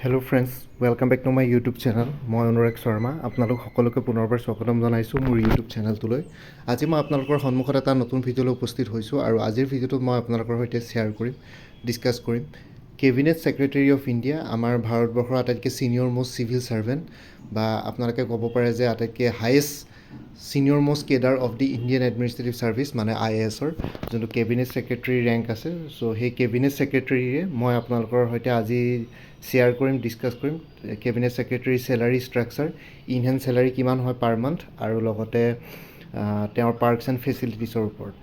Hello' friends, welcome back to my YouTube channel. মই অনুৰাগ শৰ্মা। আপোনালোক সকলোকে পুনৰবাৰ স্বাগতম জনাইছোঁ মোৰ ইউটিউব চেনেলটোলৈ। আজি মই আপোনালোকৰ সন্মুখত এটা নতুন ভিডিঅ'লৈ উপস্থিত হৈছোঁ আৰু আজিৰ ভিডিঅ'টোত মই আপোনালোকৰ সৈতে শ্বেয়াৰ কৰিম, ডিছকাছ কৰিম কেবিনেট ছেক্ৰেটাৰী অফ ইণ্ডিয়া, আমাৰ ভাৰতবৰ্ষৰ আটাইতকৈ ছিনিয়ৰ মষ্ট চিভিল ছাৰ্ভেণ্ট, বা আপোনালোকে ক'ব পাৰে যে আটাইতকৈ highest senior most cadre of the Indian administrative service, মানে IASৰ যোনটো কেবিনেট ছেক্ৰেটাৰী ৰেংক আছে। চ' সেই কেবিনেট ছেক্ৰেটাৰীৰে মই আপোনালোকৰ সৈতে আজি শ্বেয়াৰ কৰিম, ডিছকাছ কৰিম কেবিনেট ছেক্ৰেটাৰীৰ চেলাৰী ষ্ট্ৰাকচাৰ, ইনহেণ্ড চেলাৰী কিমান হয় পাৰ মান্থ, আৰু লগতে তেওঁৰ পাৰ্কছ এণ্ড ফেচিলিটিছৰ ওপৰত।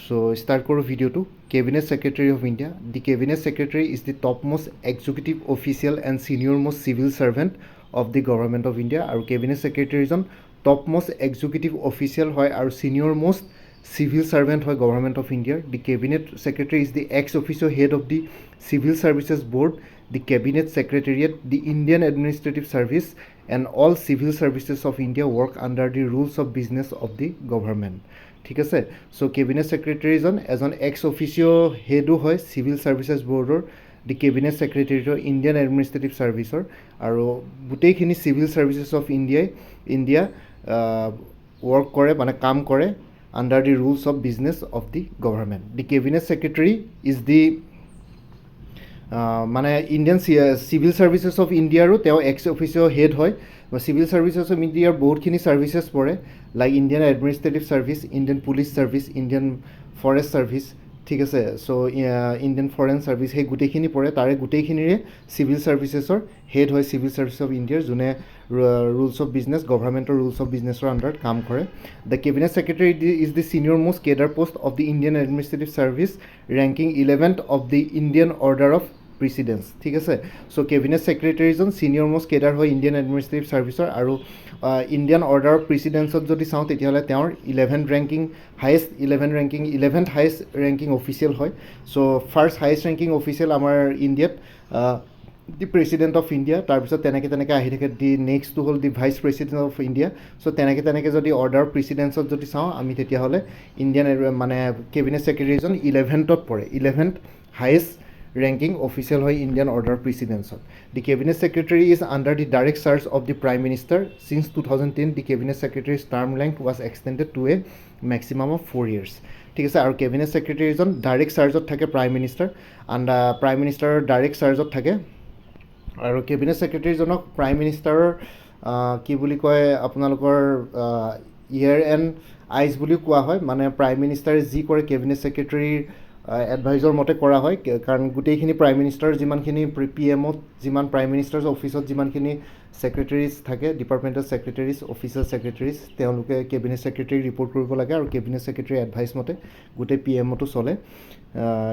চ' ষ্টাৰ্ট কৰোঁ ভিডিঅ'টো। Cabinet secretary of India. The cabinet secretary is the top most executive official and senior most civil servant of the government of India. আৰু cabinet ছেক্ৰেটাৰীজন টপ মষ্ট এক্সিকিউটিভ অফিচিয়েল হয় আৰু senior most civil servant হয় government of ইণ্ডিয়াৰ। The cabinet secretary is the ex official head of the civil services board, the Cabinet Secretariat, the Indian Administrative Service and all civil services of India work under the rules of business of the government. ঠিক আছে। So' cabinet ছেক্ৰেটাৰীজন এজন x অফিচিঅ' হেডো হয় civil services বৰ্ডৰ, দি cabinet ছেক্ৰেটাৰীৰ Indian administrative ছাৰ্ভিচৰ, আৰু গোটেইখিনি civil services of India work কৰে, মানে কাম কৰে under the rules of business of the government. The cabinet secretary is দি মানে ইণ্ডিয়ান চিভিল ছাৰ্ভিচেছ অফ ইণ্ডিয়াৰো তেওঁ এক্স অফিচিঅ' হেড হয়। চিভিল ছাৰ্ভিচেছ অফ ইণ্ডিয়াৰ বহুতখিনি ছাৰ্ভিচেছ পৰে, like Indian administrative service, Indian police service, Indian forest service, ঠিক আছে। চ' Indian foreign service, সেই গোটেইখিনি পৰে। তাৰে গোটেইখিনিৰে চিভিল ছাৰ্ভিচেছৰ হেড হয় চিভিল ছাৰ্ভিচ অফ ইণ্ডিয়াৰ, যোনে ৰুলছ অফ বিজনেছ, গভৰ্ণমেণ্টৰ ৰুলছ অফ বিজনেছৰ আণ্ডাৰত কাম কৰে। The cabinet secretary is the senior most cadre post of the Indian administrative service, ranking 11th of the Indian order of precedence, ঠিক আছে। চ' কেবিনেট ছেক্ৰেটাৰীজন ছিনিয়ৰ মষ্ট কেডাৰ হয় Indian administrative ছাৰ্ভিচৰ, আৰু ইণ্ডিয়ান অৰ্ডাৰ অফ প্ৰিচিডেন্সত যদি চাওঁ তেতিয়াহ'লে তেওঁৰ 11th হায়েষ্ট ৰেংকিং অফিচিয়েল হয়। চ' ফাৰ্ষ্ট হায়েষ্ট ৰেংকিং অফিচিয়েল আমাৰ ইণ্ডিয়াত দি প্ৰেচিডেণ্ট অফ ইণ্ডিয়া, তাৰপিছত তেনেকৈ আহি থাকে। দি নেক্সটটো হ'ল দি ভাইচ প্ৰেচিডেণ্ট অফ ইণ্ডিয়া। চ' তেনেকৈ যদি অৰ্ডাৰ অফ প্ৰিচিডেন্সত যদি চাওঁ আমি, তেতিয়াহ'লে ইণ্ডিয়ান মানে কেবিনেট ছেক্ৰেটাৰীজন 11th পৰে, 11th হায়েষ্ট ৰেংকিং অফিচিয়েল হয় ইণ্ডিয়ান অৰ্ডাৰ প্ৰিচিডেন্সত। The cabinet secretary is under the direct charge of the prime minister. Since 2010 the cabinet secretary's term length was extended to a maximum of 4 years, ঠিক আছে। আৰু cabinet ছেক্ৰেটাৰীজন direct চাৰ্জত থাকে prime minister, prime মিনিষ্টাৰৰ direct চাৰ্জত থাকে। আৰু cabinet ছেক্ৰেটাৰীজনক prime মিনিষ্টাৰৰ কি বুলি কয় আপোনালোকৰ ইয়েৰ এণ্ড আইজ বুলিও কোৱা হয়, মানে প্ৰাইম মিনিষ্টাৰে যি কৰে কেবিনেট ছেক্ৰেটাৰীৰ এডভাইজৰ মতে কৰা হয়, কাৰণ গোটেইখিনি প্ৰাইম মিনিষ্টাৰ যিমানখিনি PMত যিমান প্ৰাইম মিনিষ্টাৰ অফিচত যিমানখিনি ছেক্ৰেটাৰীজ থাকে, ডিপাৰ্টমেণ্টেল ছেক্ৰেটাৰীজ, অফিচিয়েল ছেক্ৰেটাৰীজ, তেওঁলোকে কেবিনেট ছেক্ৰেটাৰী ৰিপৰ্ট কৰিব লাগে, আৰু কেবিনেট ছেক্ৰেটাৰী এডভাইচ মতে গোটেই PMতো চলে।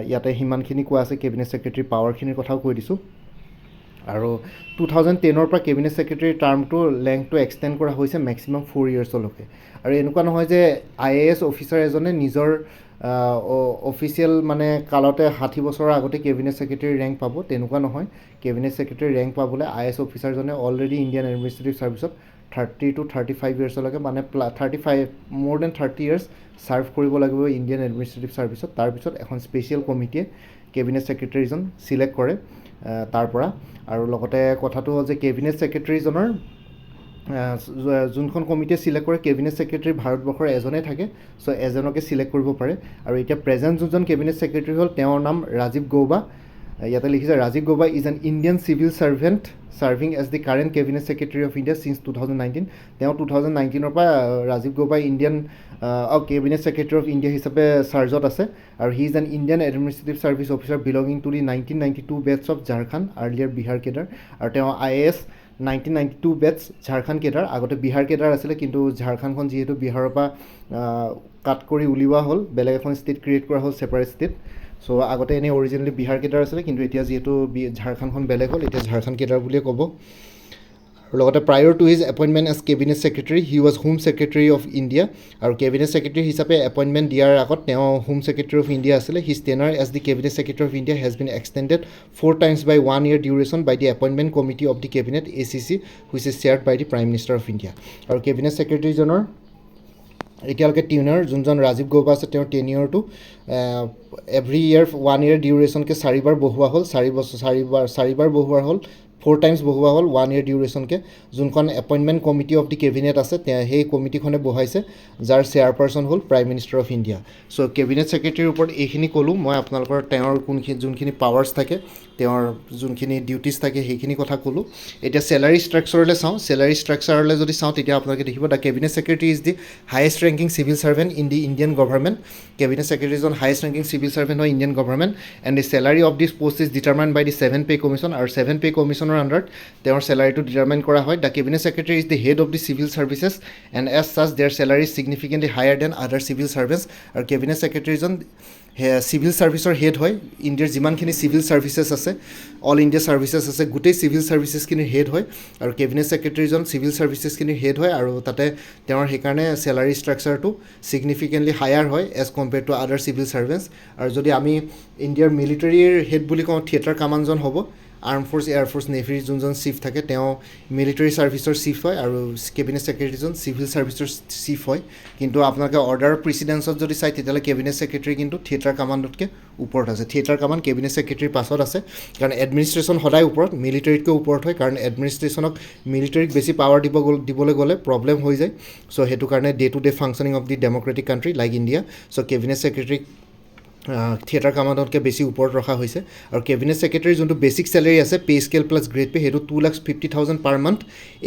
ইয়াতে সিমানখিনি কোৱা আছে, কেবিনেট ছেক্ৰেটাৰী পাৱাৰখিনিৰ কথাও কৈ দিছোঁ। আৰু 2010 পৰা কেবিনেট ছেক্ৰেটাৰীৰ টাৰ্মটো লেংথটো এক্সটেণ্ড কৰা হৈছে মেক্সিমাম 4 yearsলৈকে। আৰু এনেকুৱা নহয় যে IAS অফিচাৰ এজনে নিজৰ অফিচিয়েল মানে কালতে 60 বছৰৰ আগতে কেবিনেট ছেক্ৰেটাৰী ৰেংক পাব, তেনেকুৱা নহয়। কেবিনেট ছেক্ৰেটাৰী ৰেংক পাবলৈ IAS অফিচাৰজনে অলৰেডি ইণ্ডিয়ান এডমিনিষ্ট্ৰেটিভ ছাৰ্ভিচত 30 to 35 yearsলৈকে, মানে more than 30 years ছাৰ্ভ কৰিব লাগিব ইণ্ডিয়ান এডমিনিষ্ট্ৰেটিভ ছাৰ্ভিচত। তাৰপিছত এখন স্পেচিয়েল কমিটিয়ে কেবিনেট ছেক্ৰেটাৰীজন ছিলেক্ট কৰে তাৰ পৰা। আৰু লগতে কথাটো হ'ল যে কেবিনেট ছেক্ৰেটাৰীজনৰ যোনখন কমিটিয়ে ছিলেক্ট কৰে, কেবিনেট ছেক্ৰেটাৰী ভাৰতবৰ্ষৰ এজনেই থাকে, চ' এজনকে ছিলেক্ট কৰিব পাৰে। আৰু এতিয়া প্ৰেজেণ্ট যোনজন কেবিনেট ছেক্ৰেটাৰী হ'ল, তেওঁৰ নাম ৰাজীৱ গৌবা। ইয়াতে লিখিছে Rajiv Gauba is an Indian civil servant serving as the current cabinet secretary of India since 2019। তেওঁ 2019 পৰা ৰাজীৱ গৌবাই Indian cabinet secretary of India হিচাপে চাৰ্জত আছে। আৰু he is an Indian administrative service officer belonging to the 1992 batch of Jharkhand, earlier Bihar cadre. আৰু তেওঁ IAS 1992 batch Jharkhand cadre, আগতে বিহাৰ কেডাৰ আছিলে, কিন্তু ঝাৰখণ্ডখন যিহেতু বিহাৰৰ পৰা কাট কৰি উলিওৱা হ'ল, বেলেগ এখন ষ্টেট ক্ৰিয়েট কৰা হ'ল, ছেপাৰেট ষ্টেট। চ' আগতে এনেই অৰিজিনেলি বিহাৰ কেডাৰ আছিলে, কিন্তু এতিয়া যিহেতু ঝাৰখণ্ডখন বেলেগ হ'ল, এতিয়া ঝাৰখণ্ড কেডাৰ বুলিয়ে ক'ব। আৰু লগতে prior to his appointment as cabinet secretary he was home secretary of India. আৰু কেবিনেট ছেক্ৰেটাৰী হিচাপে এপইণ্টমেণ্ট দিয়াৰ আগত তেওঁ হোম ছেক্ৰেটাৰী অফ ইণ্ডিয়া আছিলে। His tenure as the cabinet secretary of India has been extended 4 times by 1 year duration by the appointment committee of the cabinet ACC, which is chaired by the prime minister of India. আৰু cabinet ছেক্ৰেটাৰীজনৰ এতিয়ালৈকে tenure যোনজন ৰাজীৱ গৌবা আছে, তেওঁৰ টেনিয়ৰটো every ইয়াৰ 1 ইয়াৰ ডিউৰেশ্যনকৈ 4বাৰ বঢ়োৱা হ'ল, 4বাৰ বঢ়োৱা হ'ল, 4 টাইমছ বঢ়োৱা হ'ল 1 ইয়াৰ ডিউৰেশ্যনকৈ। যোনখন appointment committee of the cabinet আছে সেই কমিটিখনে বহাইছে, যাৰ চেয়াৰপাৰ্চন হ'ল prime minister of India. So' cabinet ছেক্ৰেটাৰীৰ ওপৰত এইখিনি ক'লোঁ মই আপোনালোকৰ, তেওঁৰ যোনখিনি পাৱাৰ্ছ থাকে, তেওঁৰ যোনখিনি ডিউটিছ থাকে সেইখিনি কথা ক'লোঁ। এতিয়া চেলাৰী ষ্ট্ৰাকচাৰলৈ চাওঁ। চেলাৰী ষ্ট্ৰাকচাৰলৈ যদি চাওঁ তেতিয়া আপোনালোকে দেখিব the cabinet secretary is the highest ranking civil servant in the Indian government. Cabinet secretary ইজন হায়েষ্ট ৰেংকিং চিভিল ছাৰ্ভেণ্ট হয় Indian government, and the salary of this post is determined by the 7 pay commission, আৰু 7 pay কমিশ্যনৰ আণ্ডাৰত তেওঁৰ চেলাৰীটো determine কৰা হয়। The cabinet secretary is the head of the civil services and as such their salary is significantly higher than other civil servants. আৰু cabinet ছেক্ৰেটাৰীজন civil ছাৰ্ভিচৰ head হয়। ইণ্ডিয়াৰ যিমানখিনি চিভিল ছাৰ্ভিচেছ আছে, অল ইণ্ডিয়া ছাৰ্ভিচেছ আছে, গোটেই চিভিল ছাৰ্ভিচেছখিনিৰ হেড হয়। আৰু কেবিনেট ছেক্ৰেটাৰীজন চিভিল ছাৰ্ভিচেছখিনিৰ হেড হয়, আৰু তাতে তেওঁৰ সেইকাৰণে চেলাৰী ষ্ট্ৰাকচাৰটো ছিগনিফিকেণ্টলি হায়াৰ হয় as compare to other civil servants. আৰু যদি আমি ইণ্ডিয়াৰ মিলিটাৰীৰ হেড বুলি কওঁ, থিয়েটাৰ কামাণ্ডজন হ'ব। আৰ্ম ফ'ৰ্চ, এয়াৰ ফ'ৰ্চ, নেভিৰ যোনজন চিফ থাকে তেওঁ মিলিটাৰী ছাৰ্ভিচৰ চিফ হয়, আৰু কেবিনেট ছেক্ৰেটাৰীজন চিভিল ছাৰ্ভিচৰ চিফ হয়। কিন্তু আপোনালোকে অৰ্ডাৰ প্ৰিচিডেঞ্চত যদি চাই তেতিয়াহ'লে কেবিনেট ছেক্ৰেটাৰী কিন্তু থিয়েটাৰ কামাণ্ডতকৈ ওপৰত আছে। থিয়েটাৰ কামাণ্ড কেবিনেট ছেক্ৰেটাৰীৰ পাছত আছে, কাৰণ এডমিনিষ্ট্ৰেশ্যন সদায় ওপৰত, মিলিটাৰীতকৈ ওপৰত হয়, কাৰণ এডমিনিষ্ট্ৰেশ্যনক মিলিটাৰীক বেছি পাৱাৰ দিবলৈ গ'লে প্ৰব্লেম হৈ যায়। চ' সেইটো কাৰণে day to day functioning of the democratic country like India. So' cabinet ছেক্ৰেটাৰীক থিয়েটাৰ কামাণ্ডতকৈ বেছি ওপৰত ৰখা হৈছে। আৰু কেবিনেট ছেক্ৰেটাৰীৰ যোনটো বেছিক চেলাৰী আছে, pay scale plus grade pay, সেইটো 2,50,000 per month.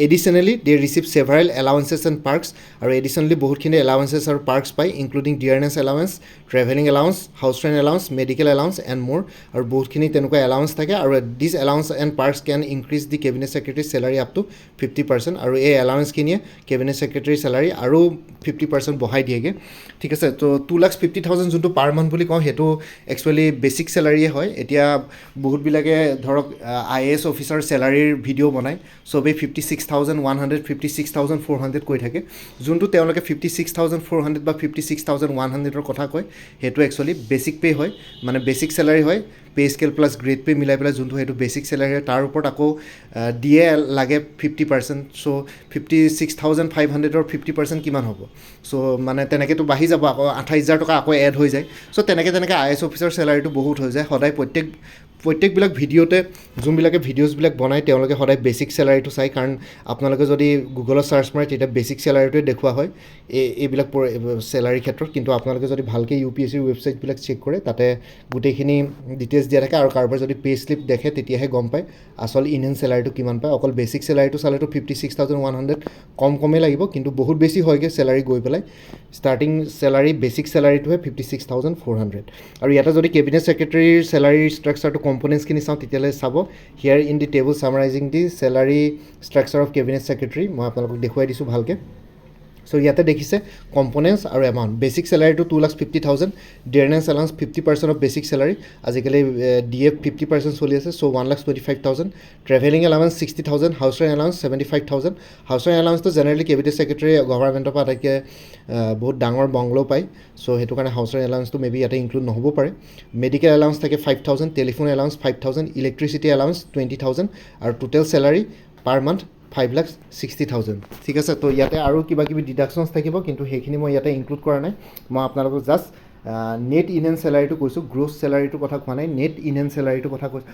Additionally they receive several allowances and perks, আৰু এডিশ্যনেলি বহুতখিনি এলাউঞ্চেছ আৰু পাৰ্কছ পায়, including dearness allowance, travelling allowance, house rent allowance, medical allowance and more. আৰু বহুতখিনি তেনেকুৱা allowance থাকে, আৰু this allowance and perks can increase the cabinet ছেক্ৰেটাৰীৰ চেলাৰী আপ টু 50%। আৰু এই এলাউঞ্চখিনিয়ে কেবিনেট ছেক্ৰেটাৰীৰ চেলাৰী আৰু 50% বঢ়াই দিয়েগৈ। ঠিক আছে, তো 2,50,000 যোনটো পাৰ মান্থ বুলি কওঁ সেইটো একচুৱেলি বেছিক চেলাৰীয়ে হয়। এতিয়া বহুতবিলাকে ধৰক IAS অফিচাৰ চেলাৰীৰ ভিডিঅ' বনায়, চবেই 56,100, 56,400 কৈ থাকে। যোনটো তেওঁলোকে 56,400 বা 56,100ৰ কথা কয় সেইটো একচুৱেলি বেছিক পে' হয়, মানে বেছিক চেলাৰী হয়। Pay scale plus grade pay' মিলাই পেলাই যোনটো সেইটো বেছিক চেলাৰী হয়, তাৰ ওপৰত আকৌ দিয়ে লাগে 50%। চ' 56,500ৰ 50% কিমান হ'ব? চ' মানে তেনেকৈতো বাঢ়ি যাব, আকৌ 28,000 টকা আকৌ এড হৈ যায়। চ' তেনেকৈ IAS অফিচাৰ চেলাৰীটো বহুত হৈ যায়। সদায় প্ৰত্যেকবিলাক ভিডিঅ'তে যোনবিলাকে ভিডিঅ'ছবিলাক বনায় তেওঁলোকে সদায় বেছিক চেলাৰীটো চায়, কাৰণ আপোনালোকে যদি গুগলত ছাৰ্চ মাৰে তেতিয়া বেছিক চেলাৰীটোৱে দেখুওৱা হয় এইবিলাক চেলাৰীৰ ক্ষেত্ৰত। কিন্তু আপোনালোকে যদি ভালকৈ UPSCৰ ৱেবছাইটবিলাক চেক কৰে তাতে গোটেইখিনি ডিটেইলছ দিয়া থাকে, আৰু কাৰোবাৰ যদি পে স্লিপ দেখে তেতিয়াহে গম পায় আচল ইণ্ডিয়ান চেলাৰীটো কিমান পায়। অকল বেছিক চেলাৰীটো চালেতো 56,100 কমেই লাগিব, কিন্তু বহুত বেছি হয়গৈ চেলাৰী গৈ পেলাই। ষ্টাৰ্টিং চেলাৰী বেছিক চেলাৰীটোহে 56,400। আৰু ইয়াতে যদি কেবিনেট ছেক্ৰেটাৰীৰ চেলাৰী ষ্ট্ৰাকচাৰটো কম্পনেণ্টছখিনি চাওঁ তেতিয়াহ'লে চাব, here in the table summarising the salary structure of cabinet secretary. মই আপোনালোকক দেখুৱাই দিছোঁ ভালকৈ। চ' ইয়াতে দেখিছে কম্পনেণ্টছ আৰু এমাউণ্ট। বেছিক চেলাৰীটো 2,50,000, dearness allowance 50% of basic salary, আজিকালি DF 50% চলি আছে, so' 1,25,000। Travelling allowance 60,000, house rent allowance 75,000। House rent এলাউঞ্চটো জেনেৰেলি কেবিনেট ছেক্ৰেটাৰী গভৰ্ণমেণ্টৰ পৰা আটাইতকৈ বহুত ডাঙৰ বংলো পায়, চ' সেইটো কাৰণে হাউচ ৰেণ্ট এলাউঞ্চটো মেবি ইয়াতে ইনক্লুড নহ'ব পাৰে। মেডিকেল এলাউঞ্চ থাকে 5,000, টেলিফোন এলাউঞ্চ 5,000, ইলেক্ট্ৰিচিটি এলাউঞ্চ 20,000, আৰু টোটেল চেলাৰী পাৰ মান্থ 5,60,000। ঠিক আছে, তো ইয়াতে আৰু কিবা কিবি ডিডাকশ্যনছ থাকিব, কিন্তু সেইখিনি মই ইয়াতে ইনক্লুড কৰা নাই। মই আপোনালোকক জাষ্ট নেট ইণ্ডিয়ান চেলাৰীটো কৈছোঁ, গ্ৰছ চেলাৰীটোৰ কথা কোৱা নাই। নেট ইণ্ডিয়ান চেলাৰীটোৰ কথা কৈছোঁ,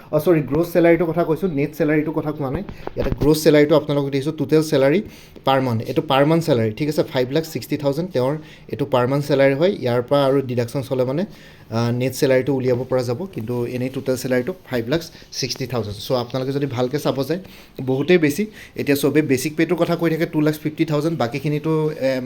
গ্ৰছ চেলাৰীটোৰ কথা কৈছোঁ, নেট চেলাৰীটোৰ কথা কোৱা নাই। ইয়াতে গ্ৰছ চেলাৰীটো আপোনালোকক দিছোঁ, টোটেল চেলাৰী পাৰ মান্থ, এইটো পাৰ মান্থ চেলাৰী। ঠিক আছে, 5,60,000 তেওঁৰ এইটো পাৰ মান্থ চেলাৰী হয়। ইয়াৰ পৰা আৰু ডিডাকশ্যনছ হ'লে মানে নেট চেলাৰীটো উলিয়াব পৰা যাব, কিন্তু এনেই টোটেল চেলাৰীটো 5,60,000। চ' আপোনালোকে যদি ভালকৈ চাব যায় বহুতেই বেছি। এতিয়া চবেই বেছিক পে'টোৰ কথা কৈ থাকে 2,50,000, বাকীখিনিতো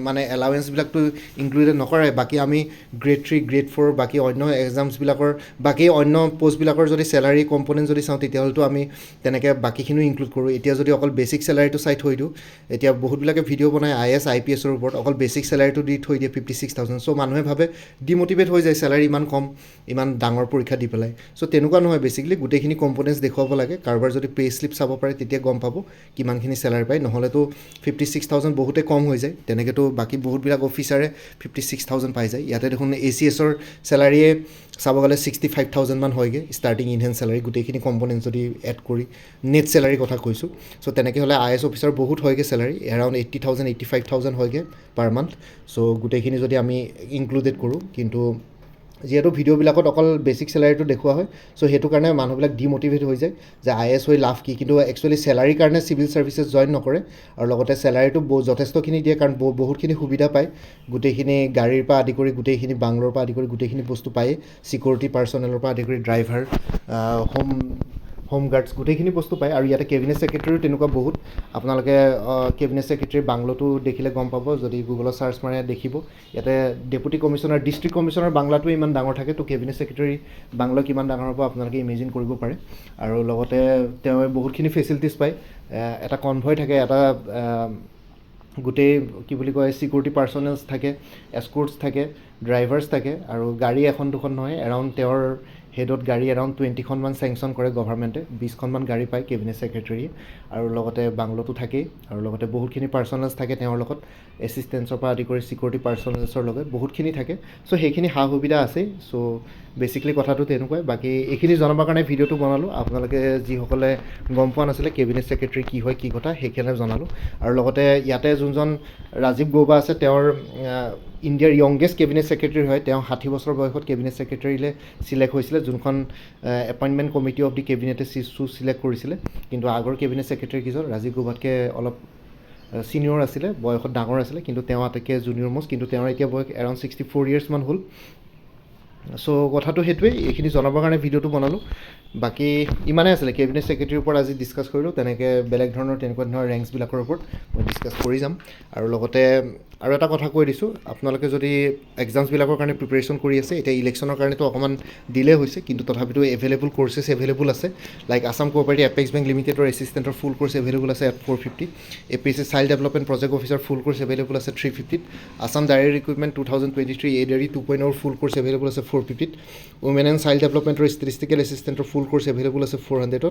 মানে এলাৱেঞ্চবিলাকতো ইনক্লুডেড নকৰে। বাকী আমি গ্ৰেড 3, গ্ৰেড 4, বাকী অন্য এক্সামছবিলাকৰ বাকী অন্য পষ্টবিলাকৰ যদি চেলাৰী কম্পনেণ্ট যদি চাওঁ তেতিয়াহ'লেতো আমি তেনেকৈ বাকীখিনিও ইনক্লুড কৰোঁ। এতিয়া যদি অকল বেছিক চেলাৰীটো চাই থৈ দিওঁ, এতিয়া বহুতবিলাকে ভিডিঅ' বনায় IAS IPSৰ ওপৰত, অকল বেছিক চেলাৰীটো দি থৈ দিয়ে 56,000। চ' মানুহে ভাবে ডিম'টিভেট হৈ যায়, চেলাৰী ইমান কম, ইমান ডাঙৰ পৰীক্ষা দি পেলাই। চ' তেনেকুৱা নহয়, বেছিকেলি গোটেইখিনি কম্পনেণ্টছ দেখুৱাব লাগে। কাৰোবাৰ যদি পে স্লিপ চাব পাৰে তেতিয়া গম পাব কিমানখিনি চেলাৰী পায়, নহ'লেতো 56,000 বহুতে কম হৈ যায়। তেনেকৈতো বাকী বহুতবিলাক অফিচাৰে 56,000 পাই যায়। ইয়াতে দেখোন ACSৰ চেলাৰীয়ে চাব গ'লে 65,000 মান হয়গৈ ষ্টাৰ্টিং ইন হেণ্ড চেলাৰী, গোটেইখিনি কম্পনেণ্ট যদি এড কৰি নেট চেলাৰীৰ কথা কৈছোঁ। চ' তেনেকৈ হ'লে IAS অফিচাৰ বহুত হয়গৈ চেলাৰী, এৰাউণ্ড 80,000, 85,000 হয়গৈ পাৰ মান্থ। চ' গোটেইখিনি যদি আমি ইনক্লুডেড কৰোঁ, কিন্তু যিহেতু ভিডিঅ'বিলাকত অকল বেচিক চেলাৰীটো দেখুওৱা হয় চ' সেইটো কাৰণে মানুহবিলাক ডিম'টিভেট হৈ যায় যে IAS হৈ লাভ কি কিন্তু একচুৱেলি চেলাৰীৰ কাৰণে চিভিল ছাৰ্ভিচেছ জইন নকৰে আৰু লগতে চেলাৰীটো যথেষ্টখিনি দিয়ে কাৰণ বহুতখিনি সুবিধা পায় গোটেইখিনি গাড়ীৰ পৰা আদি কৰি গোটেইখিনি বাংলোৰ পৰা আদি কৰি গোটেইখিনি বস্তু পায়েই ছিকিউৰিটি পাৰ্চনেলৰ পৰা আদি কৰি ড্ৰাইভাৰ হোম গাৰ্ডছ গোটেইখিনি বস্তু পায় আৰু ইয়াতে কেবিনেট ছেক্ৰেটাৰীও তেনেকুৱা বহুত আপোনালোকে কেবিনেট ছেক্ৰেটাৰীৰ বাংলোটো দেখিলে গম পাব যদি গুগলত চাৰ্চ মাৰে দেখিব ইয়াতে ডেপুটি কমিশ্যনাৰ ডিষ্ট্ৰিক্ট কমিশ্যনাৰ বাংলাটো ইমান ডাঙৰ থাকে তো কেবিনেট ছেক্ৰেটাৰী বাংলো কিমান ডাঙৰ হ'ব আপোনালোকে ইমেজিন কৰিব পাৰে আৰু লগতে তেওঁ বহুতখিনি ফেচিলিটিছ পায় এটা কনভয় থাকে এটা গোটেই কি বুলি কয় ছিকিউৰিটি পাৰ্চনেলছ থাকে এস্কৰ্টছ থাকে ড্ৰাইভাৰ্ছ থাকে আৰু গাড়ী এখন দুখন নহয় এৰাউণ্ড তেওঁৰ হেডত গাড়ী এৰাউণ্ড 20খনমান চেংচন কৰে গভৰ্ণমেণ্টে 20খনমান গাড়ী পায় কেবিনেট ছেক্ৰেটাৰীয়ে আৰু লগতে বাংলোটো থাকেই আৰু লগতে বহুতখিনি পাৰ্চনেলছ থাকে তেওঁৰ লগত এছিষ্টেঞ্চৰ পৰা আদি কৰি ছিকিউৰিটি পাৰ্চনেলছৰ লগত বহুতখিনি থাকে চ' সেইখিনি সা সুবিধা আছেই চ' বেচিকেলি কথাটো তেনেকুৱাই বাকী এইখিনি জনাবৰ কাৰণে ভিডিঅ'টো বনালোঁ আপোনালোকে যিসকলে গম পোৱা নাছিলে কেবিনেট ছেক্ৰেটাৰী কি হয় কি কথা সেইকাৰণে জনালোঁ আৰু লগতে ইয়াতে যোনজন ৰাজীৱ গৌবা আছে তেওঁৰ ইণ্ডিয়াৰ য়ংগেষ্ট কেবিনেট ছেক্ৰেটাৰী হয় তেওঁ 60 বছৰ বয়সত কেবিনেট ছেক্ৰেটাৰীলৈ চিলেক্ট হৈছিলে যোনখন এপইণ্টমেণ্ট কমিটি অফ দি কেবিনেটে চিলেক্ট কৰিছিলে কিন্তু আগৰ কেবিনেট ছেক্ৰেটাৰী কেইজন ৰাজীৱ গৌবাতকৈ অলপ ছিনিয়ৰ আছিলে বয়সত ডাঙৰ আছিলে কিন্তু তেওঁ আটাইতকৈ জুনিয়ৰ মষ্ট কিন্তু তেওঁৰ এতিয়া বয়স এৰাউণ্ড 64 ইয়াৰ্ছমান হ'ল চ' কথাটো সেইটোৱেই এইখিনি জনাবৰ কাৰণে ভিডিঅ'টো বনালোঁ বাকী ইমানেই আছিলে কেবিনেট ছেক্ৰেটাৰীৰ ওপৰত আজি ডিছকাছ কৰিলোঁ তেনেকৈ বেলেগ ধৰণৰ তেনেকুৱা ধৰণৰ ৰেংকছবিলাকৰ ওপৰত মই ডিছকাছ কৰি যাম আৰু লগতে আৰু এটা কথা কৈ দিছোঁ আপোনালোকে যদি এক্সামছবিলাকৰ কাৰণে প্ৰিপেৰেশ্যন কৰি আছে এতিয়া ইলেকশ্যনৰ কাৰণেতো অকণমান ডিলে হৈছে কিন্তু তথাপিতো এভেইলেবল কৰ্চেছ এভেইলেবল আছে like Assam cooperative apex bank লিমিটেডৰ এছিষ্টেণ্টৰ ফুল কৰ্চ এভেইলেবল আছে at 450 APSC child development project officer full course available আছে 350 আছাম ডায়েৰী ৰিক্ৰুটমেণ্ট 2023 ADARY 2.0 ফুল কৰ্চ এভেইলেবল আছে 450 উমেন এণ্ড চাইল্ড ডেভেলপমেণ্টৰ ষ্টেটিষ্টিকেল এছিষ্টেণ্টৰ ফুল কৰ্চ এভেইলেবল আছে 400ত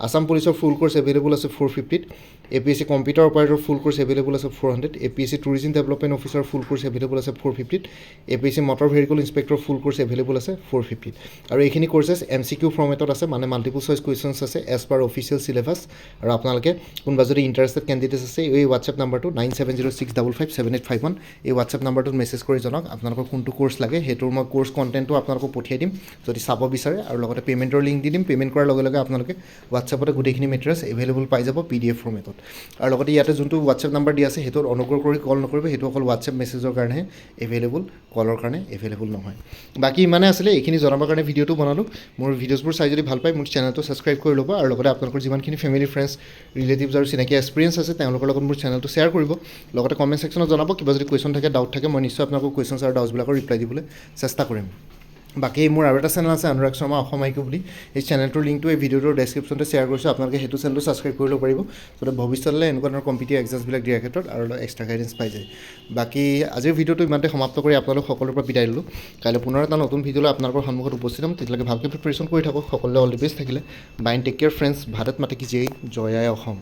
আছাম পুলিচৰ ফুল কৰ্চ এভেইলেবল আছে 450 APSC কম্পিউটাৰ অপাৰেটৰ ফুল কৰ্চ এভেইলেবল আছে 400 APSC tourism development officer full course available আছে 450 APSC মটৰ ভেহিকল ইনস্পেক্টৰ ফুল কৰ্চ এভেইলেবল আছে 450 আৰু এইখিনি কৰ্চেছ MCQ ফৰ্মেটত আছে মানে মাল্টিপল চইচ কুৱেশ্যনছ আছে এজ পাৰ অফিচিয়েল চিলেবাছ আৰু আপোনালোকে কোনোবা যদি ইণ্টাৰেষ্টেড কেণ্ডিডেটছ আছে এই হোৱাটছএপ নাম্বাৰটো 9706557851 এই হোৱাটছএপ নাম্বাৰটোত মেছেজ কৰি জনাওক আপোনালোকৰ কোনটো কৰ্চ লাগে সেইটোৰ মই কৰ্চ কণ্টেণ্টটো আপোনালোকক পঠিয়াই দিম যদি চাব বিচাৰে আৰু লগতে পে'মেণ্টৰ লিংক দি দিম পে'মেণ্ট কৰাৰ লগে লগে আপোনালোকে হোৱাটছএপতে গোটেইখিনি মেটেৰিয়েলছ এভেইলেবল পাই যাব PDF ফৰ্মেটত আৰু লগতে ইয়াতে যোনটো হোৱাটছএপ নাম্বাৰ দিয়া আছে সেইটোত অনুগ্ৰহ কৰি কল নকৰিব সেইটো অকল হোৱাটছএপ মেছেজৰ কাৰণেহে এভেইলেবল কলৰ কাৰণে এভেইলেবল নহয় বাকী ইমানে আছিলে এইখিনি জনাবৰ কাৰণে ভিডিঅ'টো বনালোঁ মোৰ ভিডিঅ'ছবোৰ চাই যদি ভাল পায় মোৰ চেনেলটো ছাবস্ক্ৰাইব কৰি ল'ব আৰু লগতে আপোনালোকৰ যিমানখিনি ফেমিলি ফ্ৰেণ্ডছ ৰিলেটিভছ আৰু চিনাকি এক্সপিৰিয়েঞ্চ আছে তেওঁলোকৰ লগত মোৰ চেনেলটো শ্বেয়াৰ কৰিব লগতে কমেণ্ট ছেকশ্যনত জনাব কিবা যদি কুৱেশ্যন থাকে ডাউট থাকে মই নিশ্চয় আপোনালোকৰ কুৱেশ্যনছ আৰু ডাউটছবিলাকৰ ৰিপ্লাই দিবলৈ চেষ্টা কৰিম বাকী মোৰ আৰু এটা চেনেল আছে অনুৰাগ শৰ্মা অসম আইকিউ বুলি এই চেনেলটোৰ লিংকটো এই ভিডিঅ'টোৰ ডেছক্ৰিপশ্যনতে শ্বেয়াৰ কৰিছোঁ আপোনালোকে সেইটো চেনেলটো ছাবস্ক্ৰাইব কৰি ল'ব পাৰিব যাতে ভৱিষ্যতলৈ এনেকুৱা ধৰণৰ কম্পিটিটিভ এক্সামছবিলাক দিয়াৰ ক্ষেত্ৰত আৰু এক্সট্ৰা গাইডেঞ্চ পাই যায় বাকী আজিৰ ভিডিঅ'টো ইমানতে সমাপ্ত কৰি আপোনালোক সকলোৰে পৰা বিদায় দিলোঁ কাইলৈ পুনৰ এটা নতুন ভিডিঅ'লৈ আপোনালোকৰ সন্মুখত উপস্থিত হ'ম তেতিয়ালৈকে ভালকৈ প্ৰিপেৰেশ্যন কৰি থাকক সকলোৱে অল দি বেষ্ট থাকিলে bye take care friends Bharat মাতা কি জয় জয় আই অসম